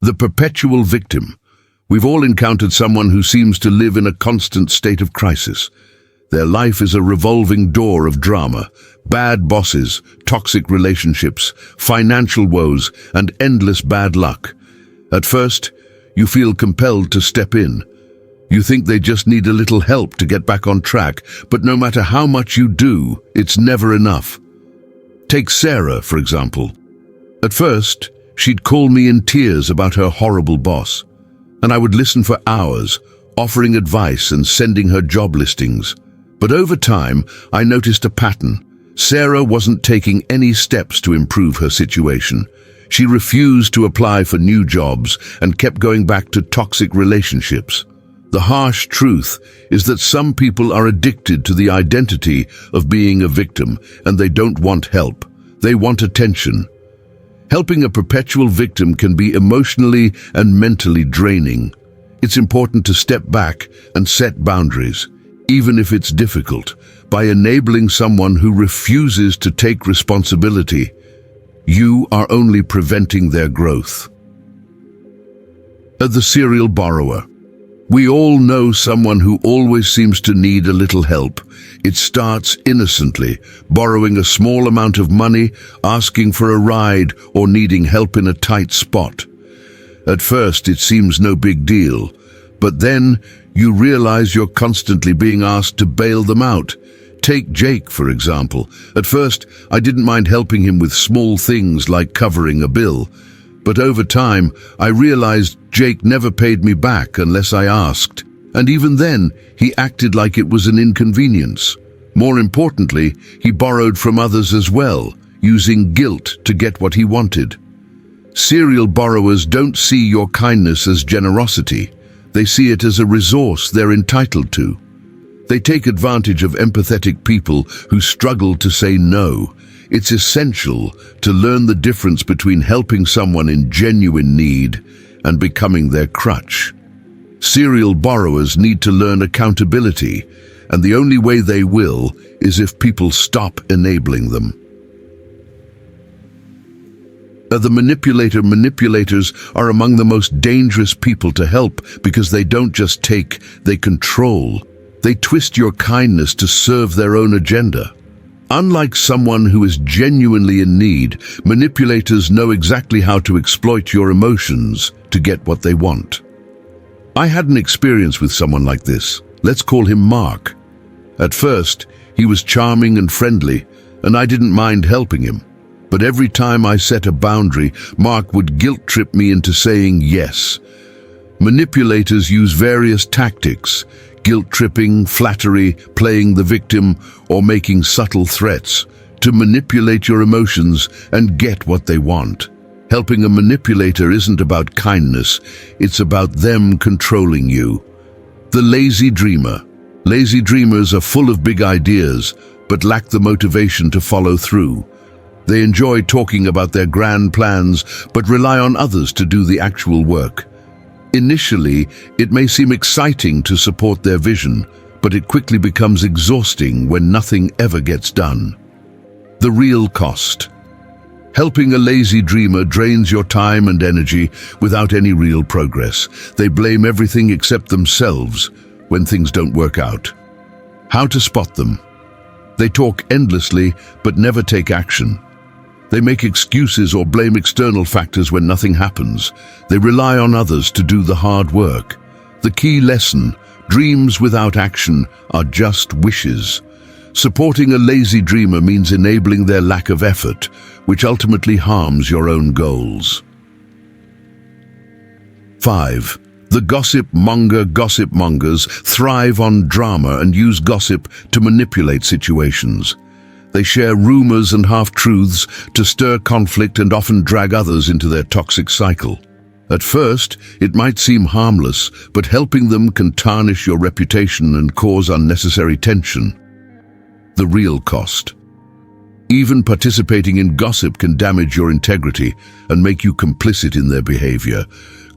The perpetual victim. We've all encountered someone who seems to live in a constant state of crisis. Their life is a revolving door of drama, bad bosses, toxic relationships, financial woes, and endless bad luck. At first, you feel compelled to step in. You think they just need a little help to get back on track, but no matter how much you do, it's never enough. Take Sarah, for example. At first, she'd call me in tears about her horrible boss, and I would listen for hours, offering advice and sending her job listings. But over time, I noticed a pattern. Sarah wasn't taking any steps to improve her situation. She refused to apply for new jobs and kept going back to toxic relationships. The harsh truth is that some people are addicted to the identity of being a victim, and they don't want help. They want attention. Helping a perpetual victim can be emotionally and mentally draining. It's important to step back and set boundaries, even if it's difficult. By enabling someone who refuses to take responsibility, you are only preventing their growth. The serial borrower. We all know someone who always seems to need a little help. It starts innocently, borrowing a small amount of money, asking for a ride, or needing help in a tight spot. At first, it seems no big deal, but then you realize you're constantly being asked to bail them out. Take Jake, for example. At first, I didn't mind helping him with small things like covering a bill. But over time, I realized Jake never paid me back unless I asked. And even then, he acted like it was an inconvenience. More importantly, he borrowed from others as well, using guilt to get what he wanted. Serial borrowers don't see your kindness as generosity. They see it as a resource they're entitled to. They take advantage of empathetic people who struggle to say no. It's essential to learn the difference between helping someone in genuine need and becoming their crutch. Serial borrowers need to learn accountability, and the only way they will is if people stop enabling them. The manipulators are among the most dangerous people to help because they don't just take, they control. They twist your kindness to serve their own agenda. Unlike someone who is genuinely in need, manipulators know exactly how to exploit your emotions to get what they want. I had an experience with someone like this. Let's call him Mark. At first, he was charming and friendly, and I didn't mind helping him. But every time I set a boundary, Mark would guilt-trip me into saying yes. Manipulators use various tactics: guilt-tripping, flattery, playing the victim, or making subtle threats to manipulate your emotions and get what they want. Helping a manipulator isn't about kindness, it's about them controlling you. The lazy dreamer. Lazy dreamers are full of big ideas, but lack the motivation to follow through. They enjoy talking about their grand plans, but rely on others to do the actual work. Initially, it may seem exciting to support their vision, but it quickly becomes exhausting when nothing ever gets done. The real cost. Helping a lazy dreamer drains your time and energy without any real progress. They blame everything except themselves when things don't work out. How to spot them? They talk endlessly but never take action. They make excuses or blame external factors when nothing happens. They rely on others to do the hard work. The key lesson: dreams without action are just wishes. Supporting a lazy dreamer means enabling their lack of effort, which ultimately harms your own goals. 5. The gossip monger. Gossip mongers thrive on drama and use gossip to manipulate situations. They share rumors and half-truths to stir conflict and often drag others into their toxic cycle. At first, it might seem harmless, but helping them can tarnish your reputation and cause unnecessary tension. The real cost. Even participating in gossip can damage your integrity and make you complicit in their behavior.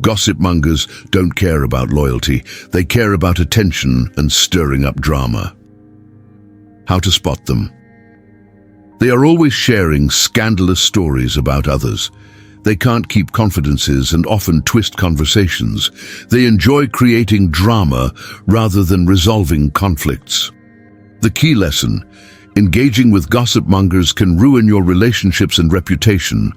Gossip mongers don't care about loyalty, they care about attention and stirring up drama. How to spot them? They are always sharing scandalous stories about others. They can't keep confidences and often twist conversations. They enjoy creating drama rather than resolving conflicts. The key lesson: engaging with gossip mongers can ruin your relationships and reputation.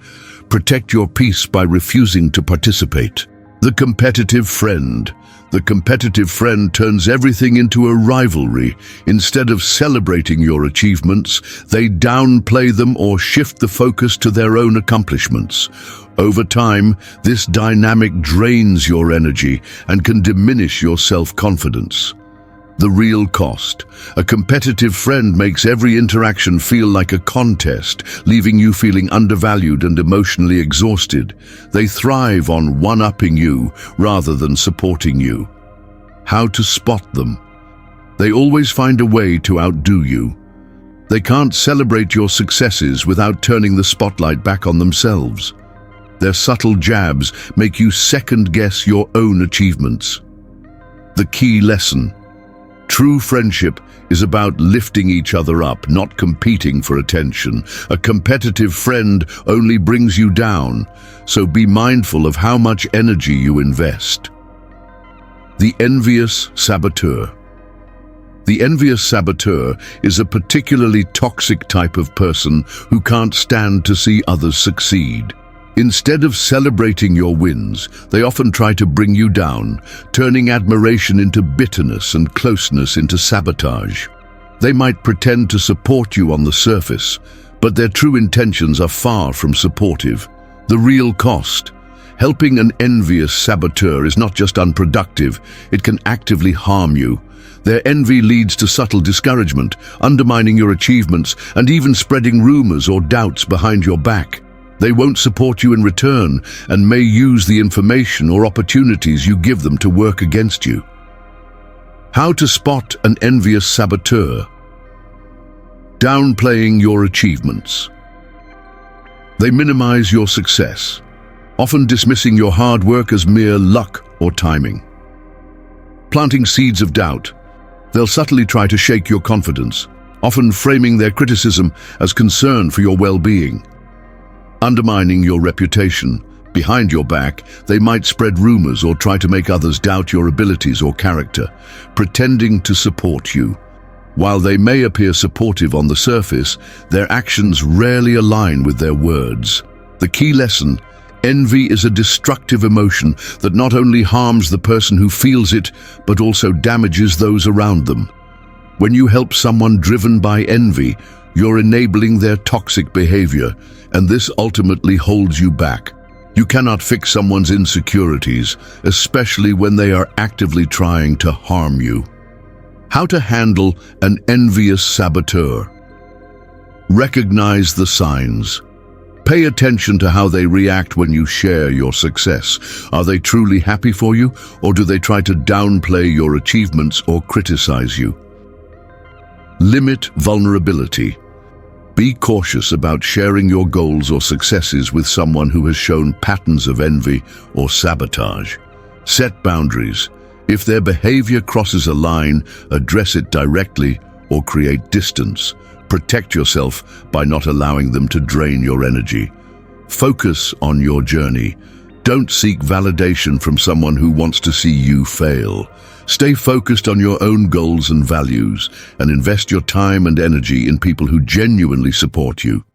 Protect your peace by refusing to participate. The competitive friend. The competitive friend turns everything into a rivalry. Instead of celebrating your achievements, they downplay them or shift the focus to their own accomplishments. Over time, this dynamic drains your energy and can diminish your self-confidence. The real cost. A competitive friend makes every interaction feel like a contest, leaving you feeling undervalued and emotionally exhausted. They thrive on one-upping you rather than supporting you. How to spot them? They always find a way to outdo you. They can't celebrate your successes without turning the spotlight back on themselves. Their subtle jabs make you second-guess your own achievements. The key lesson. True friendship is about lifting each other up, not competing for attention. A competitive friend only brings you down, so be mindful of how much energy you invest. The envious saboteur. The envious saboteur is a particularly toxic type of person who can't stand to see others succeed. Instead of celebrating your wins, they often try to bring you down, turning admiration into bitterness and closeness into sabotage. They might pretend to support you on the surface, but their true intentions are far from supportive. The real cost. Helping an envious saboteur is not just unproductive, it can actively harm you. Their envy leads to subtle discouragement, undermining your achievements, and even spreading rumors or doubts behind your back. They won't support you in return and may use the information or opportunities you give them to work against you. How to spot an envious saboteur? Downplaying your achievements. They minimize your success, often dismissing your hard work as mere luck or timing. Planting seeds of doubt. They'll subtly try to shake your confidence, often framing their criticism as concern for your well-being. Undermining your reputation. Behind your back, they might spread rumors or try to make others doubt your abilities or character, pretending to support you. While they may appear supportive on the surface, their actions rarely align with their words. The key lesson: envy is a destructive emotion that not only harms the person who feels it, but also damages those around them. When you help someone driven by envy, you're enabling their toxic behavior, and this ultimately holds you back. You cannot fix someone's insecurities, especially when they are actively trying to harm you. How to handle an envious saboteur? Recognize the signs. Pay attention to how they react when you share your success. Are they truly happy for you, or do they try to downplay your achievements or criticize you? Limit vulnerability. Be cautious about sharing your goals or successes with someone who has shown patterns of envy or sabotage. Set boundaries. If their behavior crosses a line, address it directly or create distance. Protect yourself by not allowing them to drain your energy. Focus on your journey. Don't seek validation from someone who wants to see you fail. Stay focused on your own goals and values, and invest your time and energy in people who genuinely support you.